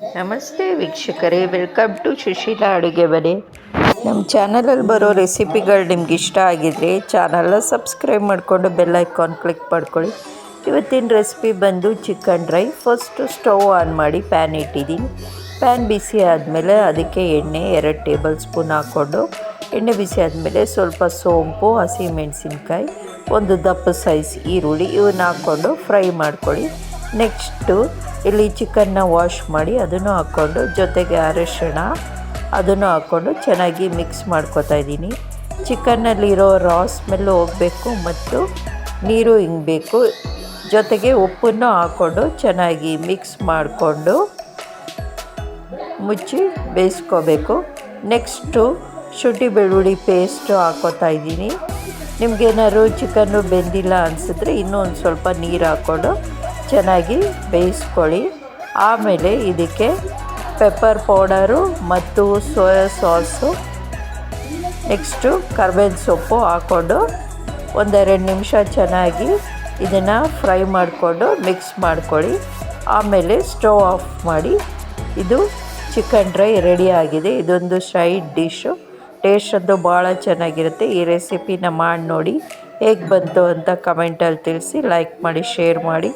ನಮಸ್ತೆ ವೀಕ್ಷಕರೇ, welcome to Sushila ಅಡುಗೆ ಮನೆ. ನಮ್ಮ ಚಾನಲಲ್ಲಿ ಬರೋ ರೆಸಿಪಿಗಳು ನಿಮ್ಗೆ ಇಷ್ಟ ಆಗಿದ್ರೆ ಚಾನಲ್ನ ಸಬ್ಸ್ಕ್ರೈಬ್ ಮಾಡಿಕೊಂಡು ಬೆಲ್ ಐಕಾನ್ ಕ್ಲಿಕ್ ಮಾಡ್ಕೊಳ್ಳಿ. ಇವತ್ತಿನ ರೆಸಿಪಿ ಬಂದು chicken dry. First stove on ಮಾಡಿ ಪ್ಯಾನ್ ಇಟ್ಟಿದ್ದೀನಿ. ಪ್ಯಾನ್ ಬಿಸಿ ಆದಮೇಲೆ ಅದಕ್ಕೆ ಎಣ್ಣೆ 2 ಟೇಬಲ್ ಸ್ಪೂನ್ ಹಾಕ್ಕೊಂಡು, ಎಣ್ಣೆ ಬಿಸಿ ಆದಮೇಲೆ ಸ್ವಲ್ಪ ಸೋಂಪು, ಹಸಿಮೆಣಸಿನ್ಕಾಯಿ, ಒಂದು ದಪ್ಪ ಸೈಜ್ ಈರುಳ್ಳಿ ಇವನ್ನ ಹಾಕ್ಕೊಂಡು ಫ್ರೈ ಮಾಡ್ಕೊಳ್ಳಿ. ನೆಕ್ಸ್ಟು ಇಲ್ಲಿ ಚಿಕನ್ನ ವಾಶ್ ಮಾಡಿ ಅದನ್ನು ಹಾಕ್ಕೊಂಡು, ಜೊತೆಗೆ ಅರಿಶಿಣ ಅದನ್ನು ಹಾಕ್ಕೊಂಡು ಚೆನ್ನಾಗಿ ಮಿಕ್ಸ್ ಮಾಡ್ಕೊತಾ ಇದ್ದೀನಿ. ಚಿಕನ್ನಲ್ಲಿರೋ ರಾ ಸ್ಮೆಲ್ಲು ಹೋಗಬೇಕು ಮತ್ತು ನೀರು ಹಿಂಗಬೇಕು. ಜೊತೆಗೆ ಉಪ್ಪನ್ನು ಹಾಕ್ಕೊಂಡು ಚೆನ್ನಾಗಿ ಮಿಕ್ಸ್ ಮಾಡಿಕೊಂಡು ಮುಚ್ಚಿ ಬೇಯಿಸ್ಕೋಬೇಕು. ನೆಕ್ಸ್ಟು ಶುಂಠಿ ಬೆಳ್ಳುಳ್ಳಿ ಪೇಸ್ಟು ಹಾಕ್ಕೋತಾ ಇದ್ದೀನಿ. ನಿಮಗೇನಾದ್ರು ಚಿಕನ್ನು ಬೆಂದಿಲ್ಲ ಅನಿಸಿದ್ರೆ ಇನ್ನೂ ಒಂದು ಸ್ವಲ್ಪ ನೀರು ಹಾಕ್ಕೊಂಡು ಚೆನ್ನಾಗಿ ಬೇಯಿಸ್ಕೊಳ್ಳಿ. ಆಮೇಲೆ ಇದಕ್ಕೆ ಪೆಪ್ಪರ್ ಪೌಡರು ಮತ್ತು ಸೋಯಾ ಸಾಸು, ನೆಕ್ಸ್ಟು ಕರ್ಬೇವಿನ ಸೊಪ್ಪು ಹಾಕ್ಕೊಂಡು 1-2 ನಿಮಿಷ ಚೆನ್ನಾಗಿ ಇದನ್ನು ಫ್ರೈ ಮಾಡಿಕೊಂಡು ಮಿಕ್ಸ್ ಮಾಡ್ಕೊಳ್ಳಿ. ಆಮೇಲೆ ಸ್ಟವ್ ಆಫ್ ಮಾಡಿ. ಇದು ಚಿಕನ್ ಡ್ರೈ ರೆಡಿ ಆಗಿದೆ. ಇದೊಂದು ಸೈಡ್ ಡಿಶ್ಶು. ಟೇಸ್ಟ್ ಅಂತೂ ಭಾಳ ಚೆನ್ನಾಗಿರುತ್ತೆ. ಈ ರೆಸಿಪಿನ ಮಾಡಿ ನೋಡಿ, ಹೇಗೆ ಬಂತು ಅಂತ ಕಮೆಂಟಲ್ಲಿ ತಿಳಿಸಿ. ಲೈಕ್ ಮಾಡಿ, ಶೇರ್ ಮಾಡಿ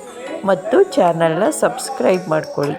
ಮತ್ತು ಚಾನಲ್ನ ಸಬ್ಸ್ಕ್ರೈಬ್ ಮಾಡ್ಕೊಳ್ಳಿ.